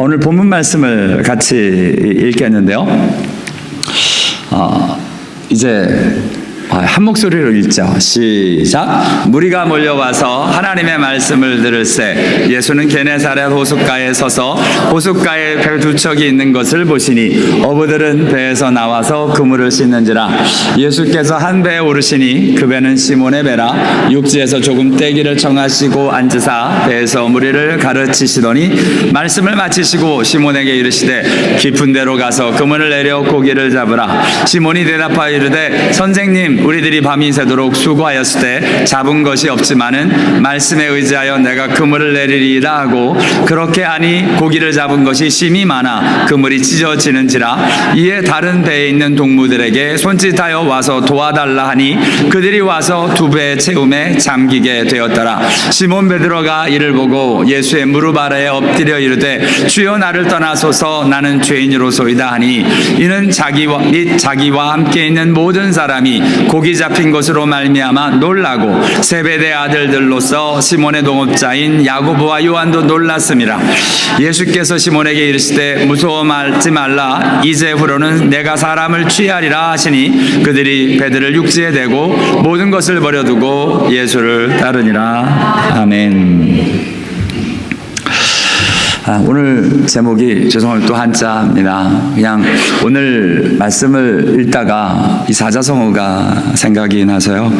오늘 본문 말씀을 같이 읽겠는데요. 이제 한 목소리로 읽죠. 시작. 무리가 몰려와서 하나님의 말씀을 들을새 예수는 게네사렛 호숫가에 서서 호숫가에 배 두 척이 있는 것을 보시니 어부들은 배에서 나와서 그물을 씻는지라. 예수께서 한 배에 오르시니 그 배는 시몬의 배라. 육지에서 조금 떼기를 청하시고 앉으사 배에서 무리를 가르치시더니 말씀을 마치시고 시몬에게 이르시되 깊은 데로 가서 그물을 내려 고기를 잡으라. 시몬이 대답하여 이르되 선생님, 우리들이 밤이 새도록 수고하였을 때 잡은 것이 없지만은 말씀에 의지하여 내가 그물을 내리리라 하고 그렇게 하니 고기를 잡은 것이 심이 많아 그물이 찢어지는지라. 이에 다른 배에 있는 동무들에게 손짓하여 와서 도와달라 하니 그들이 와서 두 배의 채움에 잠기게 되었더라. 시몬 베드로가 이를 보고 예수의 무릎 아래에 엎드려 이르되 주여 나를 떠나소서 나는 죄인으로소이다 하니 이는 자기와 함께 있는 모든 사람이 고기 잡힌 것으로 말미암아 놀라고 세베대 아들들로서 시몬의 동업자인 야고보와 요한도 놀랐음이라. 예수께서 시몬에게 이르시되 무서워 말지 말라. 이제후로는 내가 사람을 취하리라 하시니 그들이 배들을 육지에 대고 모든 것을 버려두고 예수를 따르니라. 아멘. 오늘 제목이 죄송합니다. 또 한자입니다. 그냥 오늘 말씀을 읽다가 이 사자성어가 생각이 나서요.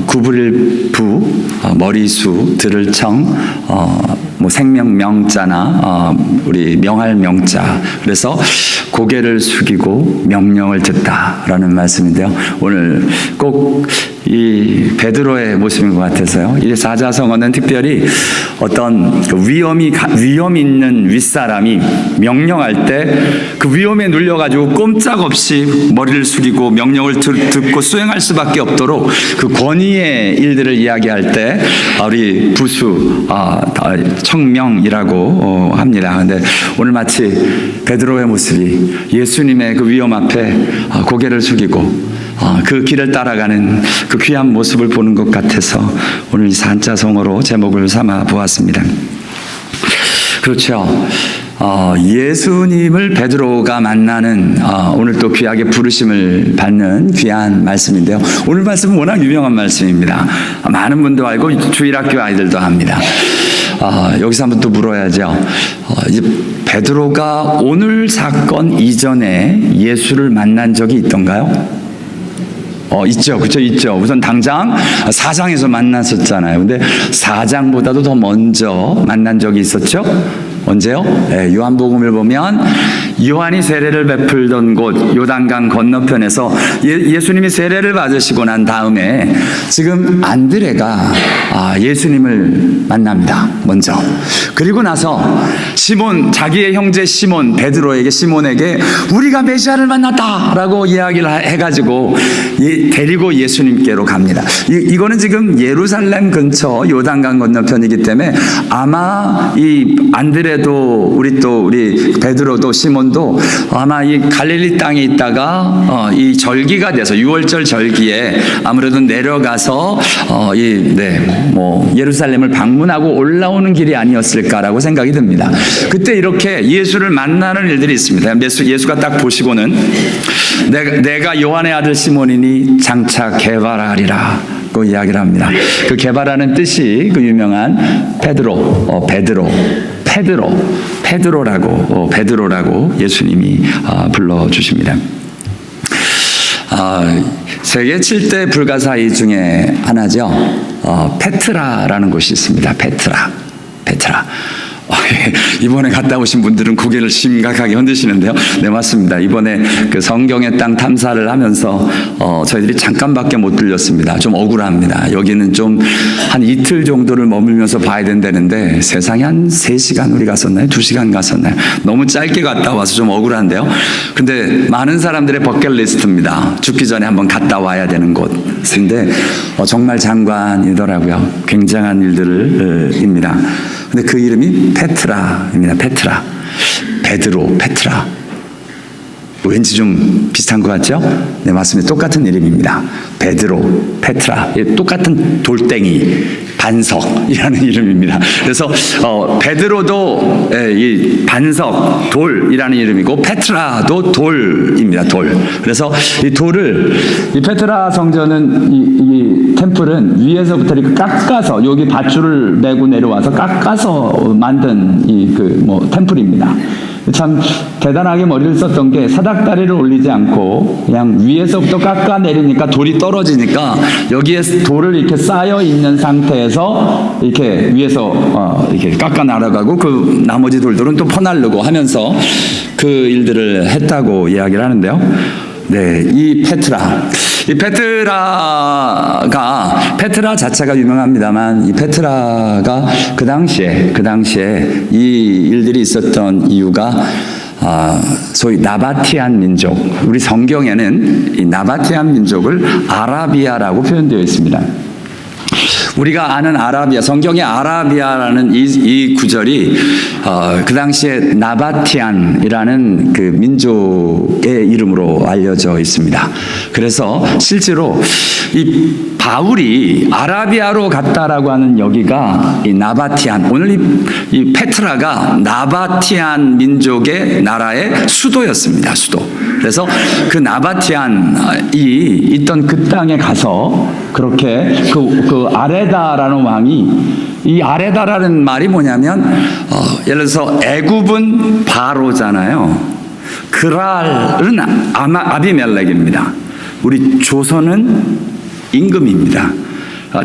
구부릴부, 머리수, 들을 청, 뭐 생명 명자나 우리 명할 명자. 그래서 고개를 숙이고 명령을 듣다라는 말씀인데요. 오늘 꼭 이 베드로의 모습인 것 같아서요. 이 사자성어는 특별히 어떤 위험 있는 윗사람이 명령할 때 그 위험에 눌려가지고 꼼짝없이 머리를 숙이고 명령을 듣고 수행할 수밖에 없도록 그 권위의 일들을 이야기할 때 우리 부수 청명이라고 합니다. 그런데 오늘 마치 베드로의 모습이 예수님의 그 위험 앞에 고개를 숙이고 그 길을 따라가는 그 귀한 모습을 보는 것 같아서 오늘 이 산자성어로 제목을 삼아 보았습니다. 그렇죠. 예수님을 베드로가 만나는 오늘 또 귀하게 부르심을 받는 귀한 말씀인데요. 오늘 말씀은 워낙 유명한 말씀입니다. 많은 분도 알고 주일학교 아이들도 합니다. 여기서 한번 또 물어야죠. 이제 베드로가 오늘 사건 이전에 예수를 만난 적이 있던가요? 있죠. 그렇죠. 있죠. 우선 당장 4장에서 만났었잖아요. 근데 4장보다도 더 먼저 만난 적이 있었죠. 언제요? 네, 요한복음을 보면 요한이 세례를 베풀던 곳 요단강 건너편에서 예수님이 세례를 받으시고 난 다음에 지금 안드레가 예수님을 만납니다. 먼저. 그리고 나서 시몬, 자기의 형제 시몬 베드로에게 우리가 메시아를 만났다라고 이야기를 해가지고 데리고 예수님께로 갑니다. 이거는 지금 예루살렘 근처 요단강 건너편이기 때문에 아마 이 안드레도 우리 베드로도 시몬도 아마 이 갈릴리 땅에 있다가 이 절기가 돼서 6월절 절기에 아무래도 내려가서 예루살렘을 방문하고 올라오는 길이 아니었을까라고 생각이 듭니다. 그때 이렇게 예수를 만나는 일들이 있습니다. 예수가 딱 보시고는 내가 요한의 아들 시몬이니 장차 개발하리라 고 이야기를 합니다. 그 개발하는 뜻이 그 유명한 베드로라고 예수님이 불러주십니다. 세계 7대 불가사의 중에 하나죠. 페트라라는 곳이 있습니다. 페트라. 이번에 갔다 오신 분들은 고개를 심각하게 흔드시는데요. 네, 맞습니다. 이번에 그 성경의 땅 탐사를 하면서 저희들이 잠깐밖에 못 들렸습니다. 좀 억울합니다. 여기는 좀 한 이틀 정도를 머물면서 봐야 된다는데 세상에 한 3시간 우리 갔었나요? 2시간 갔었나요? 너무 짧게 갔다 와서 좀 억울한데요. 근데 많은 사람들의 버킷리스트입니다. 죽기 전에 한번 갔다 와야 되는 곳인데 정말 장관이더라고요. 굉장한 일들입니다. 근데 그 이름이 페트라입니다. 페트라. 베드로, 페트라. 왠지 좀 비슷한 것 같죠? 네, 맞습니다. 똑같은 이름입니다. 베드로, 페트라, 똑같은 돌덩이, 반석이라는 이름입니다. 그래서 베드로도 이 반석, 돌이라는 이름이고 페트라도 돌입니다. 돌. 그래서 이 돌을 이 페트라 성전은 이 템플은 위에서부터 이렇게 깎아서 여기 밧줄을 메고 내려와서 깎아서 만든 이 템플입니다. 참 대단하게 머리를 썼던 게 사닥다리를 올리지 않고 그냥 위에서부터 깎아 내리니까 돌이 떨어지니까 여기에 돌을 이렇게 쌓여 있는 상태에서 이렇게 위에서 이렇게 깎아 날아가고 그 나머지 돌들은 또 퍼날르고 하면서 그 일들을 했다고 이야기를 하는데요. 네, 이 페트라 자체가 유명합니다만 이 페트라가 그 당시에 이 일들이 있었던 이유가 소위 나바티안 민족, 우리 성경에는 이 나바티안 민족을 아라비아라고 표현되어 있습니다. 우리가 아는 아라비아, 성경의 아라비아라는 이 구절이 그 당시에 나바티안이라는 그 민족의 이름으로 알려져 있습니다. 그래서 실제로 이 바울이 아라비아로 갔다라고 하는 여기가 이 나바티안, 오늘 이 페트라가 나바티안 민족의 나라의 수도였습니다. 수도. 그래서 그 나바티안이 있던 그 땅에 가서 그렇게 그 아레다라는 왕이, 이 아레다라는 말이 뭐냐면 예를 들어서 애굽은 바로잖아요. 그랄은 아비멜렉입니다. 우리 조선은 임금입니다.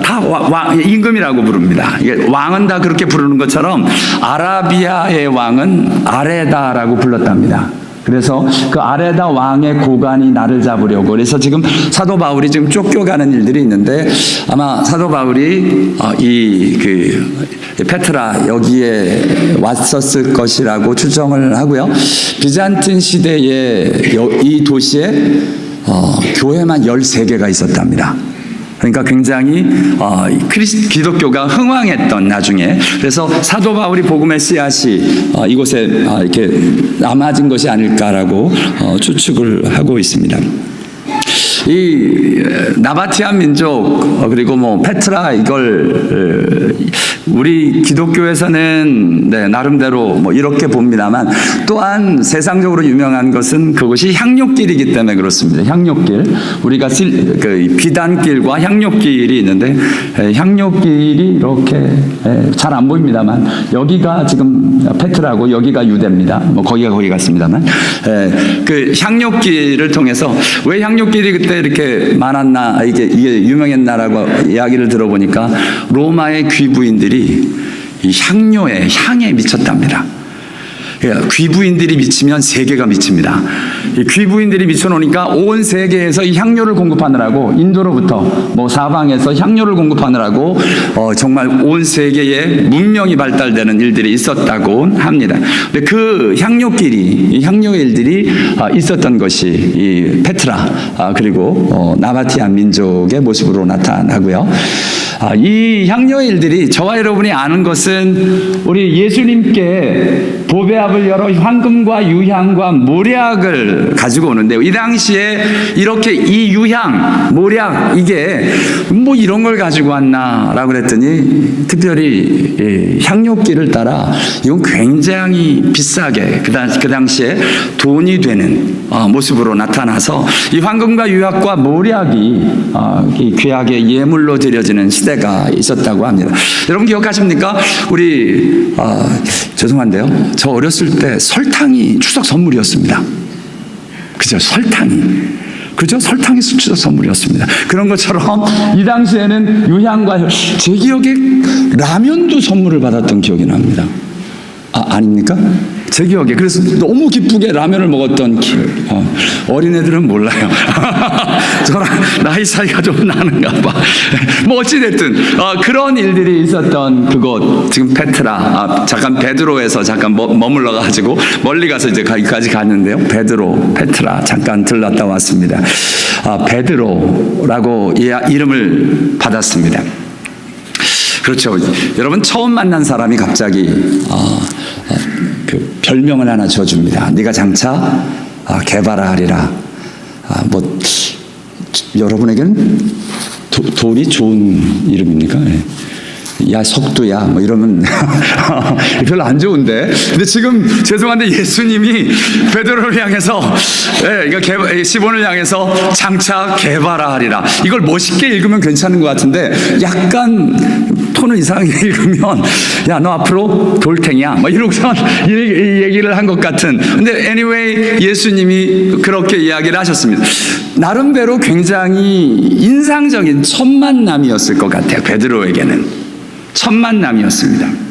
다 임금이라고 부릅니다. 왕은 다 그렇게 부르는 것처럼 아라비아의 왕은 아레다라고 불렀답니다. 그래서 그 아레다 왕의 고관이 나를 잡으려고, 그래서 지금 사도 바울이 지금 쫓겨가는 일들이 있는데 아마 사도 바울이 페트라 여기에 왔었을 것이라고 추정을 하고요. 비잔틴 시대에 이 도시에 교회만 13개가 있었답니다. 그러니까 굉장히 기독교가 흥왕했던 나중에, 그래서 사도 바울이 복음의 씨앗이 이곳에 이렇게 남아진 것이 아닐까라고 추측을 하고 있습니다. 이 나바티안 민족 그리고 페트라, 이걸 우리 기독교에서는 나름대로 이렇게 봅니다만, 또한 세상적으로 유명한 것은 그것이 향료길이기 때문에 그렇습니다. 향료길, 우리가 비단길과 향료길이 있는데 향료길이 이렇게 잘 안 보입니다만 여기가 지금 페트라고 여기가 유대입니다. 거기가 거기 같습니다만 그 향료길을 통해서, 왜 향료길이 그때 이렇게 많았나, 이게 유명했나라고 이야기를 들어보니까 로마의 귀부인들이 이 향에 미쳤답니다. 귀부인들이 미치면 세계가 미칩니다. 이 귀부인들이 미쳐놓으니까 온 세계에서 이 향료를 공급하느라고, 인도로부터 사방에서 향료를 공급하느라고 정말 온 세계에 문명이 발달되는 일들이 있었다고 합니다. 근데 그 향료의 일들이 있었던 것이 이 페트라 그리고 나바티안 민족의 모습으로 나타나고요. 이 향료의 일들이, 저와 여러분이 아는 것은 우리 예수님께 보배압을 열어 황금과 유향과 모략을 가지고 오는데요. 이 당시에 이렇게 이 유향, 모략, 이게 이런 걸 가지고 왔나라고 그랬더니, 특별히 향료길을 따라 이건 굉장히 비싸게 그 당시에 돈이 되는 모습으로 나타나서 이 황금과 유향과 모략이 귀하게 예물로 드려지는 시대가 있었다고 합니다. 여러분 기억하십니까? 우리 죄송한데요, 저 어렸을 때 설탕이 추석 선물이었습니다. 그죠? 설탕이 추석 선물이었습니다. 그런 것처럼 이 당시에는 유향과, 제 기억에 라면도 선물을 받았던 기억이 납니다. 아닙니까? 제 기억에. 그래서 너무 기쁘게 라면을 먹었던 기억. 어린애들은 몰라요. 저랑 나이 차이가 좀 나는가 봐. 어찌됐든 그런 일들이 있었던 그곳, 지금 페트라, 잠깐 베드로에서 잠깐 머물러 가지고 멀리 가서 이제 거기까지 갔는데요. 베드로, 페트라 잠깐 들렀다 왔습니다. 베드로라고 이름을 받았습니다. 그렇죠. 여러분, 처음 만난 사람이 갑자기 그 별명을 하나 줘줍니다. 네가 장차 개발하리라. 뭐 여러분에게는 돌이 좋은 이름입니까? 야 석두야 뭐 이러면 별로 안 좋은데, 근데 지금 죄송한데 예수님이 베드로를 향해서 그러니까 시몬을 향해서 장차 개발하리라, 이걸 멋있게 읽으면 괜찮은 것 같은데 약간 톤을 이상하게 읽으면 야 너 앞으로 돌탱이야 뭐 이러고서 이 얘기를 한 것 같은. 근데 anyway 예수님이 그렇게 이야기를 하셨습니다. 나름대로 굉장히 인상적인 첫 만남이었을 것 같아요. 베드로에게는 첫 만남이었습니다.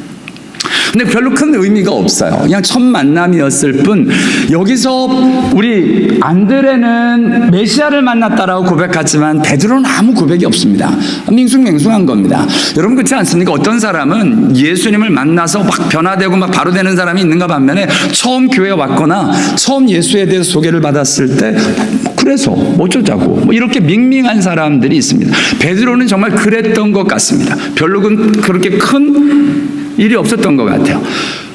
근데 별로 큰 의미가 없어요. 그냥 첫 만남이었을 뿐, 여기서 우리 안드레는 메시아를 만났다라고 고백하지만 베드로는 아무 고백이 없습니다. 밍숭맹숭한 겁니다. 여러분 그렇지 않습니까? 어떤 사람은 예수님을 만나서 막 변화되고 막 바로 되는 사람이 있는가 반면에 처음 교회에 왔거나 처음 예수에 대해서 소개를 받았을 때 그래서 어쩌자고 뭐 이렇게 밍밍한 사람들이 있습니다. 베드로는 정말 그랬던 것 같습니다. 별로 그렇게 큰 일이 없었던 것 같아요.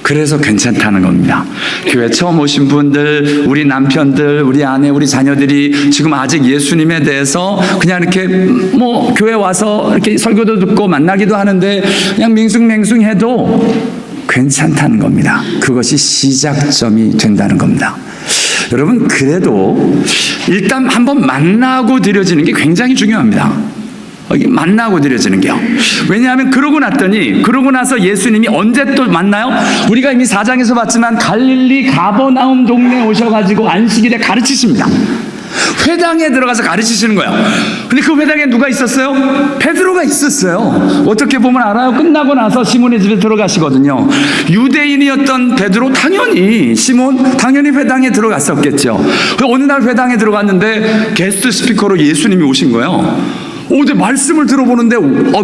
그래서 괜찮다는 겁니다. 교회 처음 오신 분들, 우리 남편들, 우리 아내, 우리 자녀들이 지금 아직 예수님에 대해서 그냥 이렇게 뭐 교회 와서 이렇게 설교도 듣고 만나기도 하는데 그냥 밍숭맹숭해도 괜찮다는 겁니다. 그것이 시작점이 된다는 겁니다. 여러분 그래도 일단 한번 만나고 드려지는 게 굉장히 중요합니다. 만나고 드려지는 게요. 왜냐하면 그러고 나서 예수님이 언제 또 만나요? 우리가 이미 4장에서 봤지만 갈릴리 가버나움 동네에 오셔가지고 안식일에 가르치십니다. 회당에 들어가서 가르치시는 거예요. 근데 그 회당에 누가 있었어요? 베드로가 있었어요. 어떻게 보면 알아요? 끝나고 나서 시몬의 집에 들어가시거든요. 유대인이었던 베드로 시몬 당연히 회당에 들어갔었겠죠. 어느 날 회당에 들어갔는데 게스트 스피커로 예수님이 오신 거예요. 근데 말씀을 들어보는데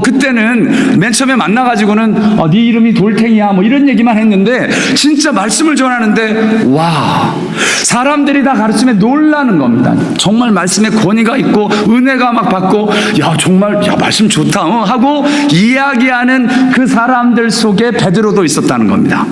그때는 맨 처음에 만나가지고는 네 이름이 돌탱이야 뭐 이런 얘기만 했는데 진짜 말씀을 전하는데 와, 사람들이 다 가르치면 놀라는 겁니다. 정말 말씀에 권위가 있고 은혜가 막 받고 정말 말씀 좋다 하고 이야기하는 그 사람들 속에 베드로도 있었다는 겁니다.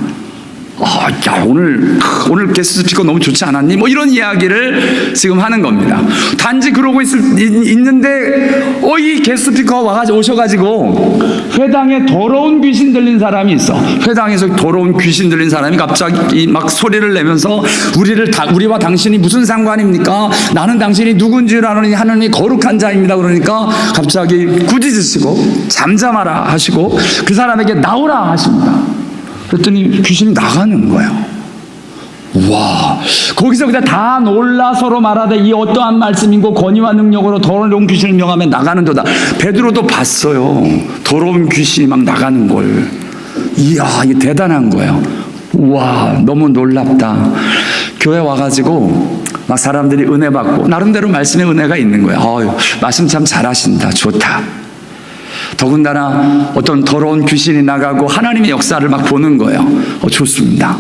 오늘 게스트 스피커 너무 좋지 않았니? 뭐 이런 이야기를 지금 하는 겁니다. 단지 그러고 있는데 이 게스트 스피커 오셔가지고 회당에 더러운 귀신 들린 사람이 있어. 회당에서 더러운 귀신 들린 사람이 갑자기 막 소리를 내면서 우리와 당신이 무슨 상관입니까? 나는 당신이 누군지 아느니 하느니 거룩한 자입니다. 그러니까 갑자기 꾸짖으시고 잠잠하라 하시고 그 사람에게 나오라 하십니다. 그랬더니 귀신이 나가는 거예요. 와, 거기서 그냥 다 놀라 서로 말하되 이 어떠한 말씀이고 권위와 능력으로 더러운 귀신을 명하면 나가는도다. 베드로도 봤어요. 더러운 귀신이 막 나가는 걸. 이야, 이게 대단한 거예요. 와, 너무 놀랍다. 교회 와가지고 막 사람들이 은혜 받고 나름대로 말씀에 은혜가 있는 거예요. 말씀 참 잘하신다. 좋다. 더군다나 어떤 더러운 귀신이 나가고 하나님의 역사를 막 보는 거예요. 좋습니다.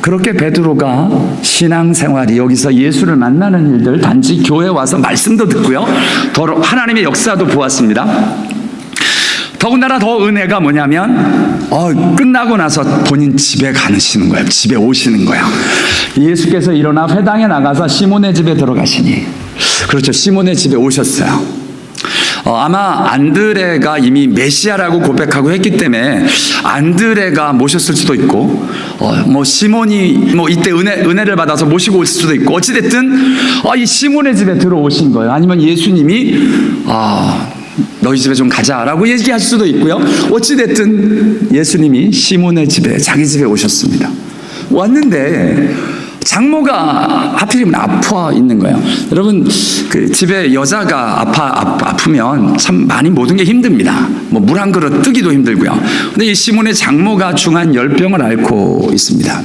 그렇게 베드로가 신앙생활이 여기서 예수를 만나는 일들, 단지 교회 와서 말씀도 듣고요, 하나님의 역사도 보았습니다. 더군다나 더 은혜가 뭐냐면 끝나고 나서 본인 집에 가시는 거예요. 집에 오시는 거예요. 예수께서 일어나 회당에 나가서 시몬의 집에 들어가시니, 그렇죠, 시몬의 집에 오셨어요. 아마 안드레가 이미 메시아라고 고백하고 했기 때문에 안드레가 모셨을 수도 있고, 시몬이 이때 은혜를 받아서 모시고 올 수도 있고, 어찌됐든 이 시몬의 집에 들어오신 거예요. 아니면 예수님이 너희 집에 좀 가자라고 얘기할 수도 있고요. 어찌됐든 예수님이 시몬의 집에, 자기 집에 오셨습니다. 왔는데 장모가 하필이면 아파 있는 거예요. 여러분, 그 집에 여자가 아프면 참 많이 모든 게 힘듭니다. 물 한 그릇 뜨기도 힘들고요. 근데 이 시몬의 장모가 중한 열병을 앓고 있습니다.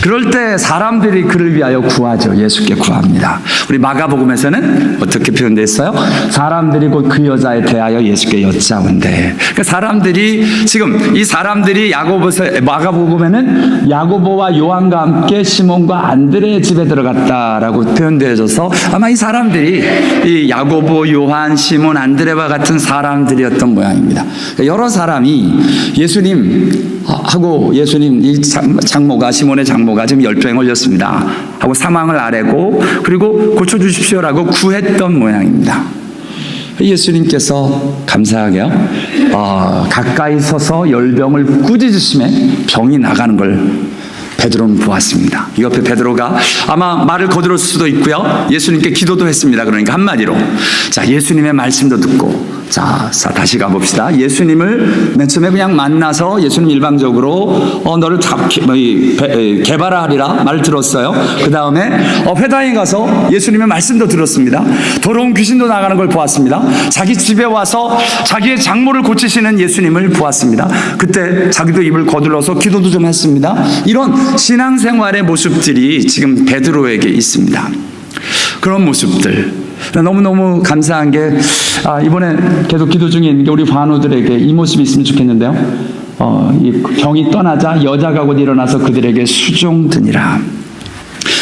그럴 때 사람들이 그를 위하여 구하죠. 예수께 구합니다. 우리 마가복음에서는 어떻게 표현되어 있어요? 사람들이 곧 그 여자에 대하여 예수께 여짜온대. 그러니까 지금 이 사람들이 마가복음에는 야고보와 요한과 함께 시몬과 안드레의 집에 들어갔다라고 표현되어져서 아마 이 사람들이 이 야고보, 요한, 시몬, 안드레와 같은 사람들이었던 모양입니다. 그러니까 여러 사람이 예수님 이 장모가, 시몬의 장모가 부모가 지금 열병에 걸렸습니다 하고 상황을 아뢰고 그리고 고쳐주십시오라고 구했던 모양입니다. 예수님께서 감사하게요 가까이 서서 열병을 꾸짖으심에 병이 나가는 걸 베드로는 보았습니다. 이 옆에 베드로가 아마 말을 거들었을 수도 있고요. 예수님께 기도도 했습니다. 그러니까 한마디로 자 예수님의 말씀도 듣고 자 다시 가봅시다. 예수님을 맨 처음에 그냥 만나서 예수님 일방적으로 너를 개발하리라 말 들었어요. 그 다음에 회당에 가서 예수님의 말씀도 들었습니다. 더러운 귀신도 나가는 걸 보았습니다. 자기 집에 와서 자기의 장모를 고치시는 예수님을 보았습니다. 그때 자기도 입을 거들어서 기도도 좀 했습니다. 이런 신앙생활의 모습들이 지금 베드로에게 있습니다. 그런 모습들 너무너무 감사한 게 이번에 계속 기도 중에 있는 게 우리 환우들에게 이 모습이 있으면 좋겠는데요. 이 병이 떠나자 여자가 곧 일어나서 그들에게 수종드니라.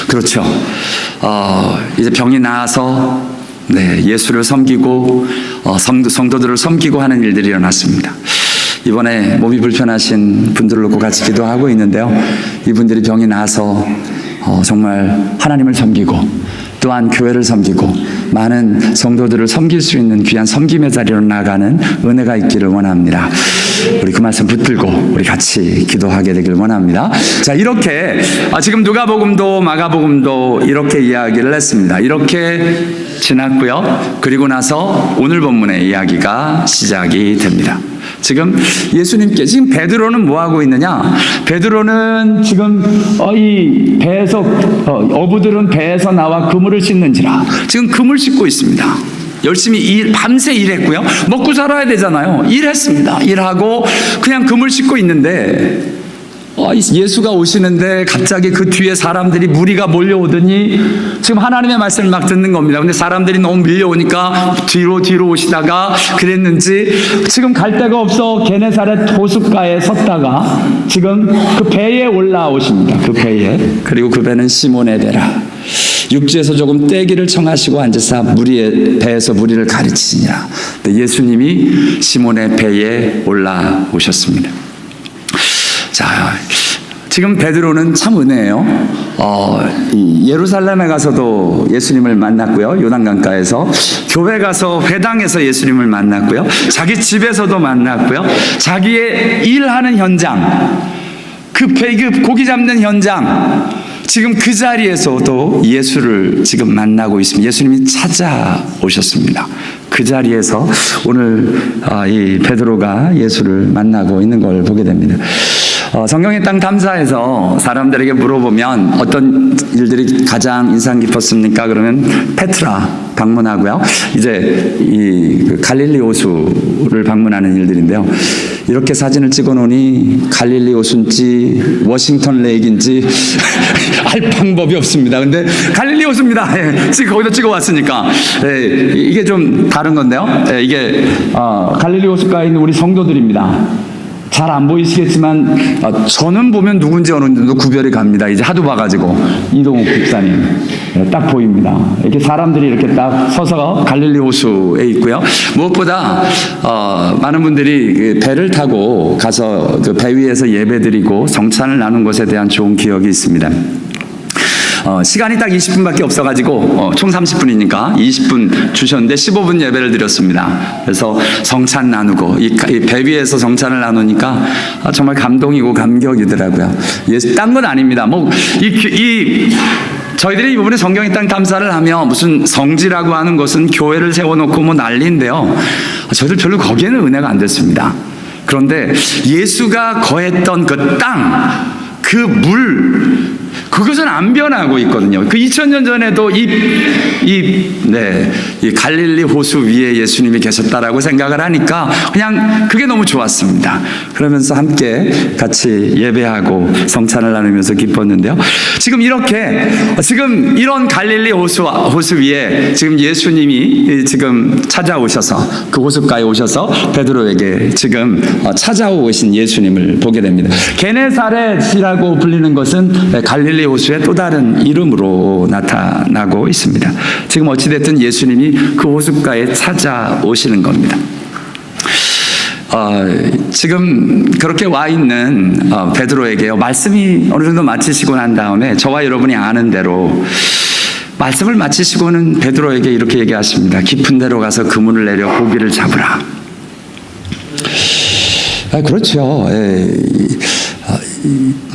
그렇죠. 이제 병이 나아서 예수를 섬기고 성도들을 섬기고 하는 일들이 일어났습니다. 이번에 몸이 불편하신 분들을 놓고 같이 기도하고 있는데요. 이분들이 병이 나서 정말 하나님을 섬기고 또한 교회를 섬기고 많은 성도들을 섬길 수 있는 귀한 섬김의 자리로 나가는 은혜가 있기를 원합니다. 우리 그 말씀 붙들고 우리 같이 기도하게 되길 원합니다. 자, 이렇게 지금 누가복음도 마가복음도 이렇게 이야기를 했습니다. 이렇게 지났고요. 그리고 나서 오늘 본문의 이야기가 시작이 됩니다. 지금 예수님께 지금 베드로는 뭐 하고 있느냐? 베드로는 지금 이 배에서 어부들은 배에서 나와 그물을 씻는지라 지금 그물 씻고 있습니다. 열심히 밤새 일했고요. 먹고 살아야 되잖아요. 일했습니다. 일하고 그냥 그물 씻고 있는데 예수가 오시는데 갑자기 그 뒤에 사람들이 무리가 몰려오더니 지금 하나님의 말씀을 막 듣는 겁니다. 근데 사람들이 너무 밀려오니까 뒤로 오시다가 그랬는지 지금 갈 데가 없어 게네사렛 호숫가에 섰다가 지금 그 배에 올라오십니다. 그 배에. 그리고 그 배는 시몬의 배라. 육지에서 조금 떼기를 청하시고 앉으사 배에서 무리를 가르치시니라. 예수님이 시몬의 배에 올라오셨습니다. 자, 지금 베드로는 참 은혜예요. 예루살렘에 가서도 예수님을 만났고요. 요단강가에서 교회 가서 회당에서 예수님을 만났고요. 자기 집에서도 만났고요. 자기의 일하는 현장, 그 고기 잡는 현장, 지금 그 자리에서도 예수를 지금 만나고 있습니다. 예수님이 찾아오셨습니다. 그 자리에서 오늘 이 베드로가 예수를 만나고 있는 걸 보게 됩니다. 성경의 땅 탐사에서 사람들에게 물어보면 어떤 일들이 가장 인상 깊었습니까? 그러면 페트라 방문하고요. 이제 이 갈릴리 호수를 방문하는 일들인데요. 이렇게 사진을 찍어 놓으니 갈릴리 호수인지 워싱턴 레이크인지 알 방법이 없습니다. 근데 갈릴리 호수입니다. 거기다 찍어 왔으니까 이게 좀 다른 건데요. 이게 갈릴리 호수가에 있는 우리 성도들입니다. 잘 안 보이시겠지만 저는 보면 누군지 어느 정도 구별이 갑니다. 이제 하도 봐가지고 이동욱 집사님 딱 보입니다. 이렇게 사람들이 이렇게 딱 서서 갈릴리 호수에 있고요. 무엇보다 많은 분들이 배를 타고 가서 그 배 위에서 예배드리고 성찬을 나눈 것에 대한 좋은 기억이 있습니다. 시간이 딱 20분밖에 없어가지고 총 30분이니까 20분 주셨는데 15분 예배를 드렸습니다. 그래서 성찬 나누고 이 배 위에서 성찬을 나누니까 정말 감동이고 감격이더라고요. 딴 건 아닙니다. 저희들이 이번에 성경의 땅 탐사를 하며 무슨 성지라고 하는 것은 교회를 세워놓고 뭐 난리인데요. 저희들 별로 거기에는 은혜가 안 됐습니다. 그런데 예수가 거했던 그 땅, 그 물, 그것은 안 변하고 있거든요. 그 2000년 전에도 이 갈릴리 호수 위에 예수님이 계셨다라고 생각을 하니까 그냥 그게 너무 좋았습니다. 그러면서 함께 같이 예배하고 성찬을 나누면서 기뻤는데요. 지금 이런 갈릴리 호수 위에 지금 예수님이 지금 찾아오셔서 그 호숫가에 오셔서 베드로에게 지금 찾아오신 예수님을 보게 됩니다. 게네사렛이라고 불리는 것은 갈릴리 호수의 또 다른 이름으로 나타나고 있습니다. 지금 어찌됐든 예수님이 그 호숫가에 찾아오시는 겁니다. 지금 그렇게 와 있는 베드로에게요, 말씀이 어느 정도 마치시고 난 다음에 저와 여러분이 아는 대로 말씀을 마치시고는 베드로에게 이렇게 얘기하십니다. 깊은 데로 가서 그물을 내려 고기를 잡으라. 그렇죠.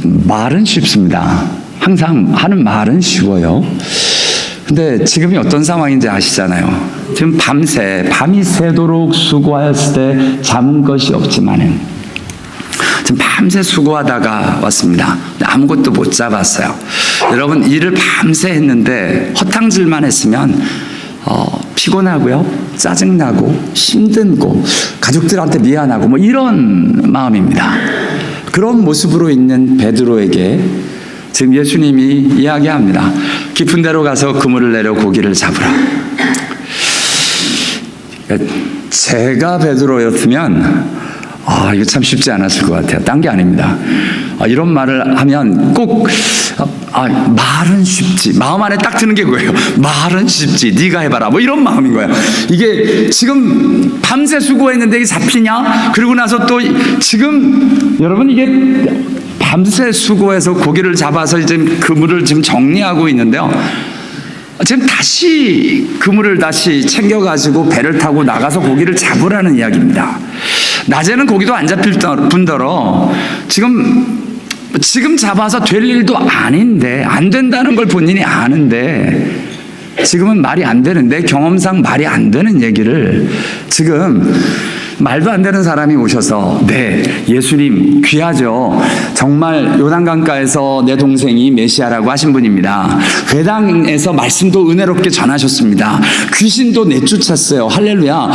말은 쉽습니다. 항상 하는 말은 쉬워요. 근데 지금이 어떤 상황인지 아시잖아요. 지금 밤이 새도록 수고하였을 때 잡은 것이 없지만은 지금 밤새 수고하다가 왔습니다. 아무것도 못 잡았어요. 여러분, 일을 밤새 했는데 허탕질만 했으면 피곤하고요, 짜증나고 힘들고 가족들한테 미안하고 뭐 이런 마음입니다. 그런 모습으로 있는 베드로에게 지금 예수님이 이야기합니다. 깊은 데로 가서 그물을 내려 고기를 잡으라. 제가 베드로였으면 이거 참 쉽지 않았을 것 같아요. 딴 게 아닙니다. 이런 말을 하면 꼭 말은 쉽지. 마음 안에 딱 드는 게 그거예요. 말은 쉽지. 네가 해봐라. 뭐 이런 마음인 거예요. 이게 지금 밤새 수고했는데 이게 잡히냐? 그리고 나서 또 지금 여러분, 이게 밤새 수고해서 고기를 잡아서 이제 그물을 지금 정리하고 있는데요. 지금 다시 그물을 다시 챙겨가지고 배를 타고 나가서 고기를 잡으라는 이야기입니다. 낮에는 고기도 안 잡힐 뿐더러 지금 잡아서 될 일도 아닌데, 안 된다는 걸 본인이 아는데 지금은 말이 안 되는, 내 경험상 말이 안 되는 얘기를 지금 말도 안 되는 사람이 오셔서, 네, 예수님 귀하죠. 정말 요단강가에서 내 동생이 메시아라고 하신 분입니다. 회당에서 말씀도 은혜롭게 전하셨습니다. 귀신도 내쫓았어요. 할렐루야.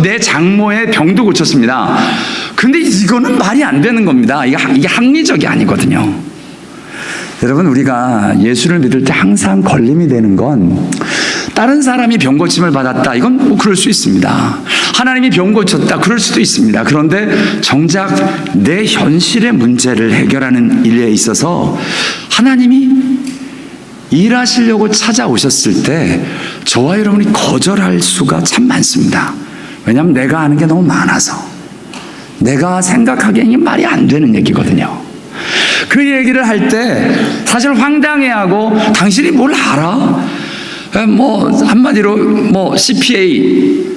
내 장모의 병도 고쳤습니다. 근데 이거는 말이 안 되는 겁니다. 이게 합리적이 아니거든요. 여러분, 우리가 예수를 믿을 때 항상 걸림이 되는 건, 다른 사람이 병 고침을 받았다, 이건 뭐 그럴 수 있습니다. 하나님이 병 고쳤다, 그럴 수도 있습니다. 그런데 정작 내 현실의 문제를 해결하는 일에 있어서 하나님이 일하시려고 찾아오셨을 때 저와 여러분이 거절할 수가 참 많습니다. 왜냐하면 내가 아는 게 너무 많아서, 내가 생각하기에는 말이 안 되는 얘기거든요. 그 얘기를 할 때 사실 황당해하고, 당신이 뭘 알아? 뭐 한마디로 CPA,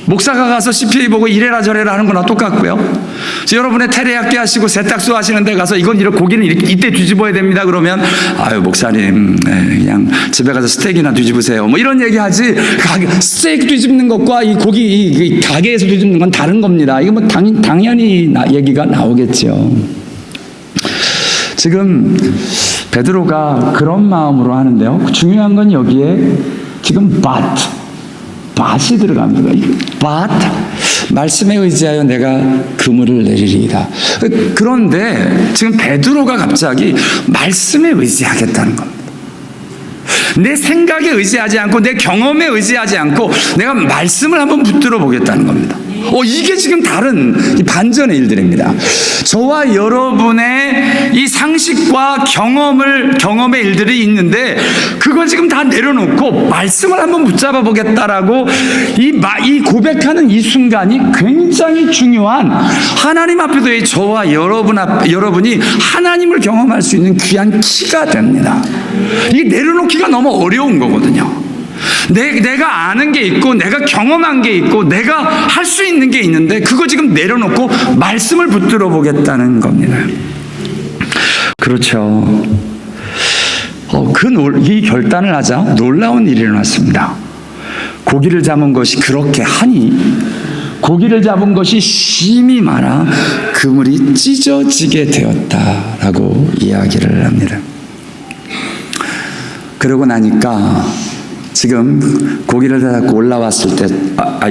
목사가 가서 CPA 보고 이래라 저래라 하는 거나 똑같고요. 여러분의 테레야끼 하시고 세탁소 하시는 데 가서 이건 이런 고기는 이때 뒤집어야 됩니다 그러면, 아유 목사님, 그냥 집에 가서 스테이크나 뒤집으세요, 뭐 이런 얘기 하지, 스테이크 뒤집는 것과 이 고기 이 가게에서 뒤집는 건 다른 겁니다. 이거 뭐 당연히 얘기가 나오겠죠. 지금 베드로가 그런 마음으로 하는데요, 중요한 건 여기에 지금 밭이 들어갑니다. 밭, 말씀에 의지하여 내가 그물을 내리리이다. 그런데 지금 베드로가 갑자기 말씀에 의지하겠다는 겁니다. 내 생각에 의지하지 않고, 내 경험에 의지하지 않고 내가 말씀을 한번 붙들어 보겠다는 겁니다. 이게 지금 다른 반전의 일들입니다. 저와 여러분의 이 상식과 경험의 일들이 있는데, 그걸 지금 다 내려놓고 말씀을 한번 붙잡아 보겠다라고 이 고백하는 이 순간이 굉장히 중요한, 하나님 앞에서 저와 여러분이 하나님을 경험할 수 있는 귀한 키가 됩니다. 이게 내려놓기가 너무 어려운 거거든요. 내가 아는 게 있고, 내가 경험한 게 있고, 내가 할 수 있는 게 있는데, 그거 지금 내려놓고 말씀을 붙들어 보겠다는 겁니다. 그렇죠. 이 결단을 하자 놀라운 일이 일어났습니다. 고기를 잡은 것이 그렇게 하니, 고기를 잡은 것이 심히 많아 그물이 찢어지게 되었다라고 이야기를 합니다. 그러고 나니까 지금 고기를 다 잡고 올라왔을 때,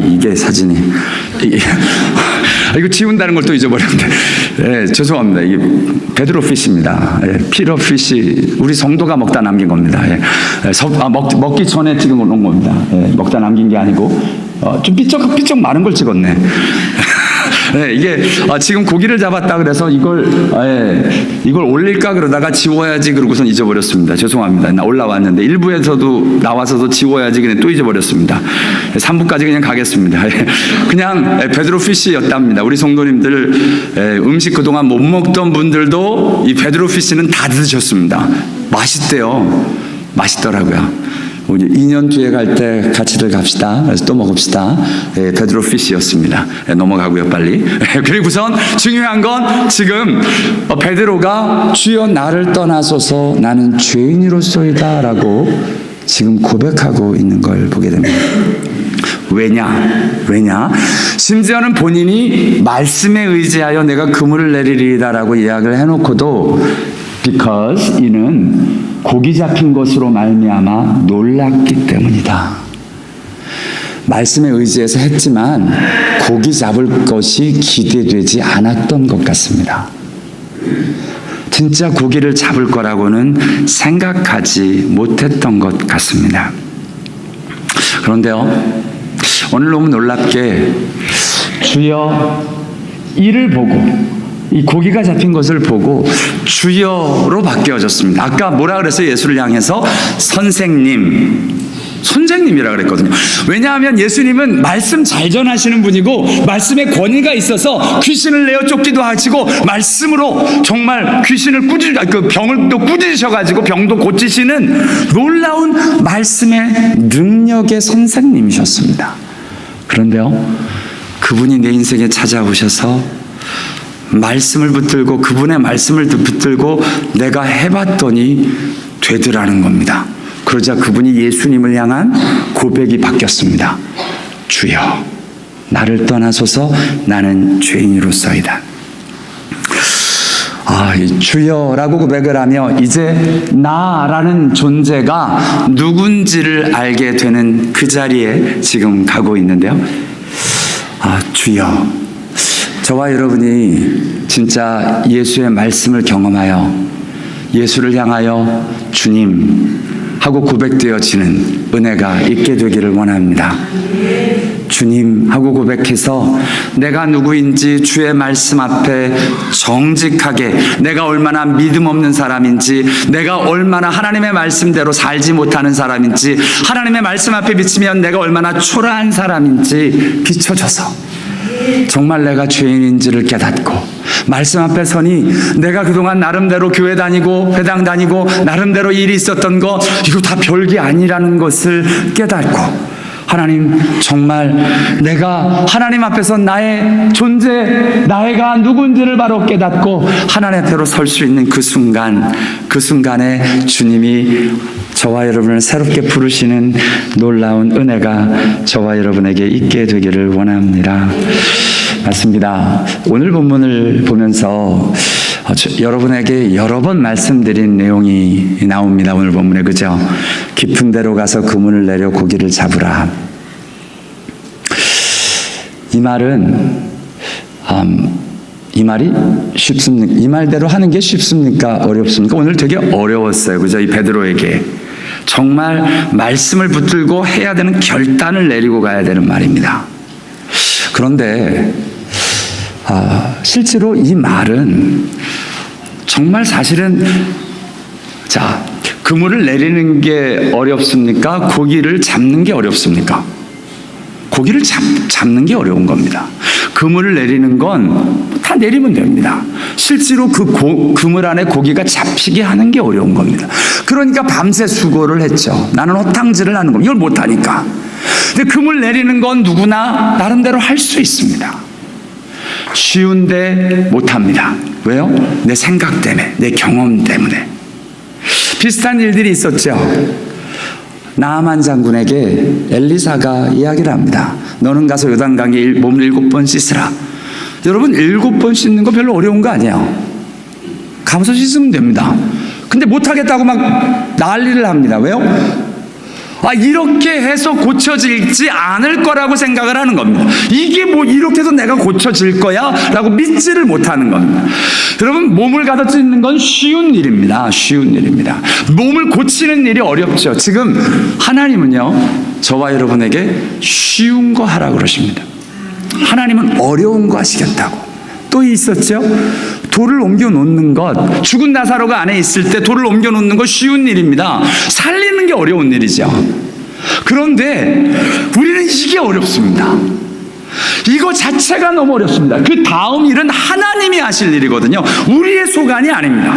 이게 사진이, 이거 지운다는 걸 또 잊어버렸는데, 죄송합니다. 이게 베드로 피쉬입니다. 피러 피쉬, 우리 성도가 먹다 남긴 겁니다. 먹기 전에 찍어 놓은 겁니다. 먹다 남긴 게 아니고, 좀 삐쩍 마른 걸 찍었네. 네, 이게 지금 고기를 잡았다 그래서 이걸 올릴까 그러다가 지워야지 그러고선 잊어버렸습니다. 죄송합니다. 나 올라왔는데 1부에서도 나와서도 지워야지 그냥 또 잊어버렸습니다. 3부까지 그냥 가겠습니다. 그냥 베드로 피쉬였답니다. 우리 성도님들 음식 그동안 못 먹던 분들도 이 베드로 피쉬는 다 드셨습니다. 맛있대요. 맛있더라고요. 우리 2년 뒤에 갈 때 같이들 갑시다. 그래서 또 먹읍시다. 베드로 피쉬였습니다. 넘어가고요, 빨리. 그리고선 중요한 건 지금 베드로가 주여 나를 떠나소서 나는 죄인으로소이다 라고 지금 고백하고 있는 걸 보게 됩니다. 왜냐? 심지어는 본인이 말씀에 의지하여 내가 그물을 내리리이다 라고 이야기를 해놓고도 because 이는 고기 잡힌 것으로 말미암아 놀랐기 때문이다. 말씀에 의지해서 했지만 고기 잡을 것이 기대되지 않았던 것 같습니다. 진짜 고기를 잡을 거라고는 생각하지 못했던 것 같습니다. 그런데요, 오늘 너무 놀랍게 주여 이를 보고 이 고기가 잡힌 것을 보고 주여로 바뀌어졌습니다. 아까 뭐라 그랬어요? 예수를 향해서 선생님이라 그랬거든요. 왜냐하면 예수님은 말씀 잘 전하시는 분이고 말씀에 권위가 있어서 귀신을 내어 쫓기도 하시고 말씀으로 정말 귀신을 병을 또 꾸짖으셔가지고 병도 고치시는 놀라운 말씀의 능력의 선생님이셨습니다. 그런데요, 그분이 내 인생에 찾아오셔서 말씀을 붙들고 그분의 말씀을 붙들고 내가 해봤더니 되더라는 겁니다. 그러자 그분이 예수님을 향한 고백이 바뀌었습니다. 주여 나를 떠나소서 나는 죄인으로서이다. 이 주여라고 고백을 하며 이제 나라는 존재가 누군지를 알게 되는 그 자리에 지금 가고 있는데요. 주여, 저와 여러분이 진짜 예수의 말씀을 경험하여 예수를 향하여 주님 하고 고백되어지는 은혜가 있게 되기를 원합니다. 주님 하고 고백해서 내가 누구인지 주의 말씀 앞에 정직하게 내가 얼마나 믿음 없는 사람인지 내가 얼마나 하나님의 말씀대로 살지 못하는 사람인지 하나님의 말씀 앞에 비치면 내가 얼마나 초라한 사람인지 비춰줘서 정말 내가 죄인인지를 깨닫고 말씀 앞에 서니 내가 그동안 나름대로 교회 다니고 회당 다니고 나름대로 일이 있었던 거 이거 다 별게 아니라는 것을 깨닫고 하나님 정말 내가 하나님 앞에서 나의 존재 나이가 누군지를 바로 깨닫고 하나님 앞으로 설 수 있는 그 순간에 주님이 저와 여러분을 새롭게 부르시는 놀라운 은혜가 저와 여러분에게 있게 되기를 원합니다. 맞습니다. 오늘 본문을 보면서 여러분에게 여러 번 말씀드린 내용이 나옵니다. 오늘 본문에 그죠? 깊은 데로 가서 그물을 내려 고기를 잡으라. 이 말은 이 말이 쉽습니까? 이 말대로 하는 게 쉽습니까? 어렵습니까? 오늘 되게 어려웠어요. 그죠? 이 베드로에게 정말 말씀을 붙들고 해야 되는 결단을 내리고 가야 되는 말입니다. 그런데 실제로 이 말은 정말 사실은 그물을 내리는 게 어렵습니까? 고기를 잡는 게 어렵습니까? 고기를 잡는 게 어려운 겁니다. 그물을 내리는 건 다 내리면 됩니다. 실제로 그 그물 안에 고기가 잡히게 하는 게 어려운 겁니다. 그러니까 밤새 수고를 했죠. 나는 허탕질을 하는 겁니다. 이걸 못하니까. 근데 그물 내리는 건 누구나 나름대로 할 수 있습니다. 쉬운데 못합니다. 왜요? 내 생각 때문에, 내 경험 때문에. 비슷한 일들이 있었죠. 나아만 장군에게 엘리사가 이야기를 합니다. 너는 가서 요단강에 몸을 7번 씻으라. 여러분 7번 씻는 거 별로 어려운 거 아니에요. 가서 씻으면 됩니다. 근데 못하겠다고 막 난리를 합니다. 왜요? 이렇게 해서 고쳐지지 않을 거라고 생각을 하는 겁니다. 이게 뭐 이렇게 해서 내가 고쳐질 거야? 라고 믿지를 못하는 겁니다. 여러분 몸을 가다 찢는 건 쉬운 일입니다. 쉬운 일입니다. 몸을 고치는 일이 어렵죠. 지금 하나님은요 저와 여러분에게 쉬운 거 하라고 그러십니다. 하나님은 어려운 거 하시겠다고. 또 있었죠. 돌을 옮겨 놓는 것, 죽은 나사로가 안에 있을 때 돌을 옮겨 놓는 거 쉬운 일입니다. 살리는 게 어려운 일이죠. 그런데 우리는 이게 어렵습니다. 이거 자체가 너무 어렵습니다. 그 다음 일은 하나님이 하실 일이거든요. 우리의 소관이 아닙니다.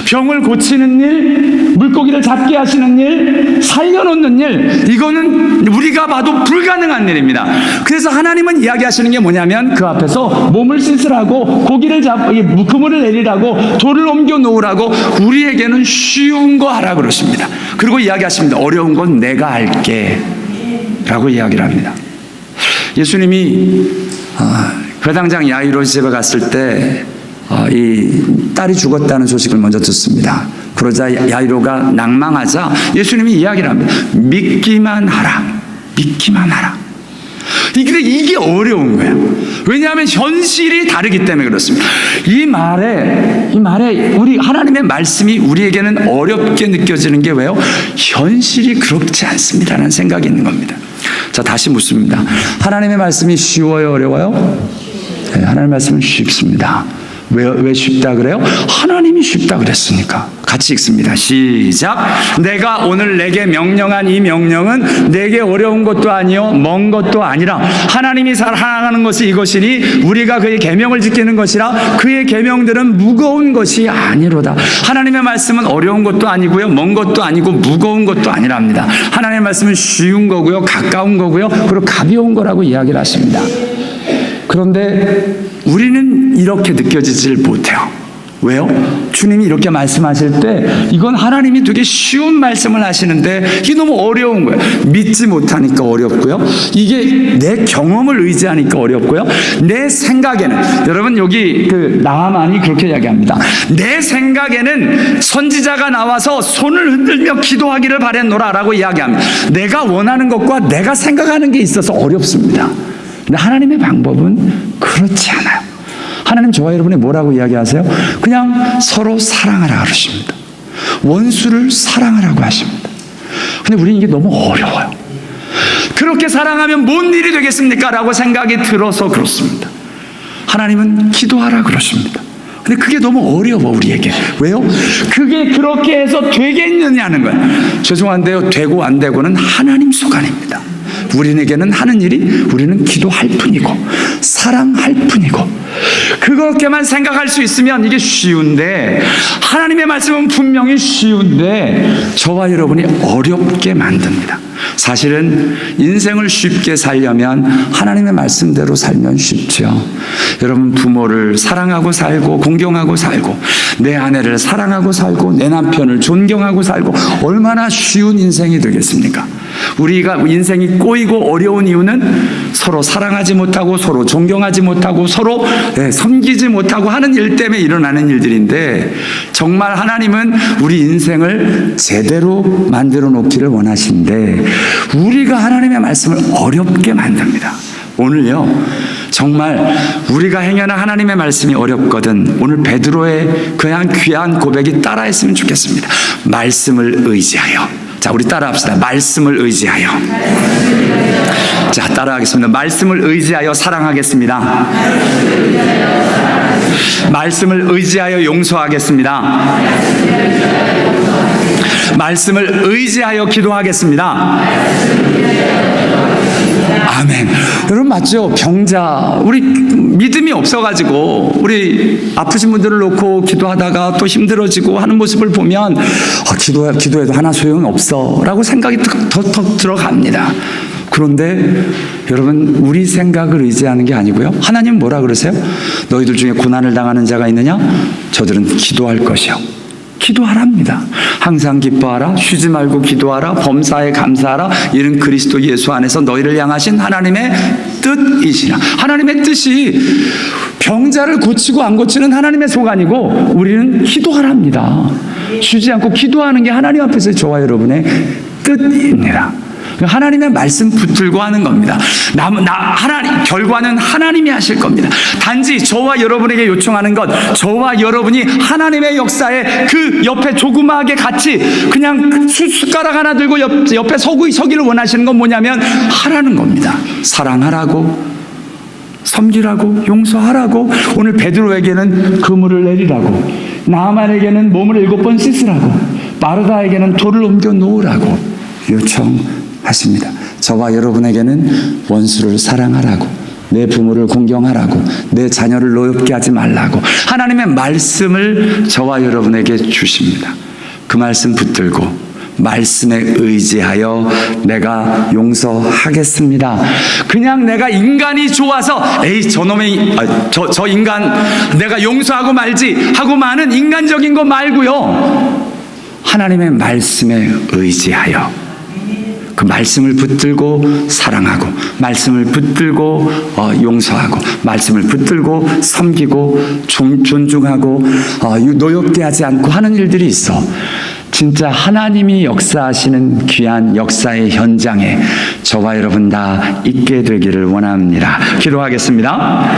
병을 고치는 일, 물고기를 잡게 하시는 일, 살려놓는 일, 이거는 우리가 봐도 불가능한 일입니다. 그래서 하나님은 이야기하시는 게 뭐냐면 그 앞에서 몸을 씻으라고, 고기를 그물을 내리라고, 돌을 옮겨 놓으라고, 우리에게는 쉬운 거 하라 그러십니다. 그리고 이야기하십니다. 어려운 건 내가 할게 라고 이야기를 합니다. 예수님이 회당장 야이로 집에 갔을 때 이 딸이 죽었다는 소식을 먼저 듣습니다. 그러자 야이로가 낭망하자 예수님이 이야기를 합니다. 믿기만 하라. 믿기만 하라. 근데 이게 어려운 거예요. 왜냐하면 현실이 다르기 때문에 그렇습니다. 이 말에 우리 하나님의 말씀이 우리에게는 어렵게 느껴지는 게 왜요? 현실이 그렇지 않습니다라는 생각이 있는 겁니다. 자, 다시 묻습니다. 하나님의 말씀이 쉬워요, 어려워요? 네, 하나님의 말씀은 쉽습니다. 왜 쉽다 그래요? 하나님이 쉽다 그랬으니까. 같이 읽습니다. 시작. 내가 오늘 내게 명령한 이 명령은 내게 어려운 것도 아니요 먼 것도 아니라 하나님이 사랑하는 것이 이것이니 우리가 그의 계명을 지키는 것이라 그의 계명들은 무거운 것이 아니로다. 하나님의 말씀은 어려운 것도 아니고요 먼 것도 아니고 무거운 것도 아니랍니다. 하나님의 말씀은 쉬운 거고요 가까운 거고요 그리고 가벼운 거라고 이야기를 하십니다. 그런데 우리는 이렇게 느껴지질 못해요. 왜요? 주님이 이렇게 말씀하실 때 이건 하나님이 되게 쉬운 말씀을 하시는데 이게 너무 어려운 거예요. 믿지 못하니까 어렵고요. 이게 내 경험을 의지하니까 어렵고요. 내 생각에는, 여러분 여기 그 나아만이 그렇게 이야기합니다. 내 생각에는 선지자가 나와서 손을 흔들며 기도하기를 바랬노라 라고 이야기합니다. 내가 원하는 것과 내가 생각하는 게 있어서 어렵습니다. 근데 하나님의 방법은 그렇지 않아요. 하나님 저와 여러분이 뭐라고 이야기하세요? 그냥 서로 사랑하라 그러십니다. 원수를 사랑하라고 하십니다. 근데 우리는 이게 너무 어려워요. 그렇게 사랑하면 뭔 일이 되겠습니까? 라고 생각이 들어서 그렇습니다. 하나님은 기도하라 그러십니다. 근데 그게 너무 어려워 우리에게. 왜요? 그게 그렇게 해서 되겠느냐는 거예요. 죄송한데요, 되고 안 되고는 하나님 소관입니다. 우리에게는 하는 일이 우리는 기도할 뿐이고 사랑할 뿐이고 그렇게만 생각할 수 있으면 이게 쉬운데, 하나님의 말씀은 분명히 쉬운데 저와 여러분이 어렵게 만듭니다. 사실은 인생을 쉽게 살려면 하나님의 말씀대로 살면 쉽죠. 여러분 부모를 사랑하고 살고 공경하고 살고 내 아내를 사랑하고 살고 내 남편을 존경하고 살고 얼마나 쉬운 인생이 되겠습니까? 우리가 인생이 꼬이고 어려운 이유는 서로 사랑하지 못하고 서로 존경하지 못하고 서로 섬기지 못하고 하는 일 때문에 일어나는 일들인데, 정말 하나님은 우리 인생을 제대로 만들어 놓기를 원하시는데 우리가 하나님의 말씀을 어렵게 만듭니다. 오늘요 정말 우리가 행하는 하나님의 말씀이 어렵거든 오늘 베드로의 그냥 귀한 고백이 따라했으면 좋겠습니다. 말씀을 의지하여. 자, 우리 따라합시다. 말씀을 의지하여. 자, 따라하겠습니다. 말씀을 의지하여 사랑하겠습니다. 말씀을 의지하여 용서하겠습니다. 말씀을 의지하여 기도하겠습니다. 아멘. 여러분 맞죠? 병자, 우리 믿음이 없어가지고 우리 아프신 분들을 놓고 기도하다가 또 힘들어지고 하는 모습을 보면 기도해도 하나 소용없어 라고 생각이 더 들어갑니다. 그런데 여러분 우리 생각을 의지하는 게 아니고요, 하나님 뭐라 그러세요? 너희들 중에 고난을 당하는 자가 있느냐? 저들은 기도할 것이요 기도하랍니다. 항상 기뻐하라, 쉬지 말고 기도하라, 범사에 감사하라. 이는 그리스도 예수 안에서 너희를 향하신 하나님의 뜻이시라. 하나님의 뜻이 병자를 고치고 안 고치는 하나님의 소관이고 우리는 기도하랍니다. 쉬지 않고 기도하는 게 하나님 앞에서 저와 여러분의 뜻입니다. 하나님의 말씀 붙들고 하는 겁니다. 하나님, 결과는 하나님이 하실 겁니다. 단지 저와 여러분에게 요청하는 것, 저와 여러분이 하나님의 역사에 그 옆에 조그마하게 같이 그냥 숟가락 하나 들고 옆에 서기를 원하시는 건 뭐냐면 하라는 겁니다. 사랑하라고, 섬기라고, 용서하라고, 오늘 베드로에게는 그물을 내리라고, 나아만에게는 몸을 7번 씻으라고, 마르다에게는 돌을 옮겨 놓으라고 요청하십니다. 저와 여러분에게는 원수를 사랑하라고, 내 부모를 공경하라고, 내 자녀를 노엽게 하지 말라고 하나님의 말씀을 저와 여러분에게 주십니다. 그 말씀 붙들고 말씀에 의지하여 내가 용서하겠습니다. 그냥 내가 인간이 좋아서 에이 저놈의 저 인간 내가 용서하고 말지 하고 마는 인간적인 거 말고요, 하나님의 말씀에 의지하여 그 말씀을 붙들고 사랑하고, 말씀을 붙들고 용서하고, 말씀을 붙들고 섬기고 존중하고 노엽게 하지 않고 하는 일들이 있어. 진짜 하나님이 역사하시는 귀한 역사의 현장에 저와 여러분 다 있게 되기를 원합니다. 기도하겠습니다.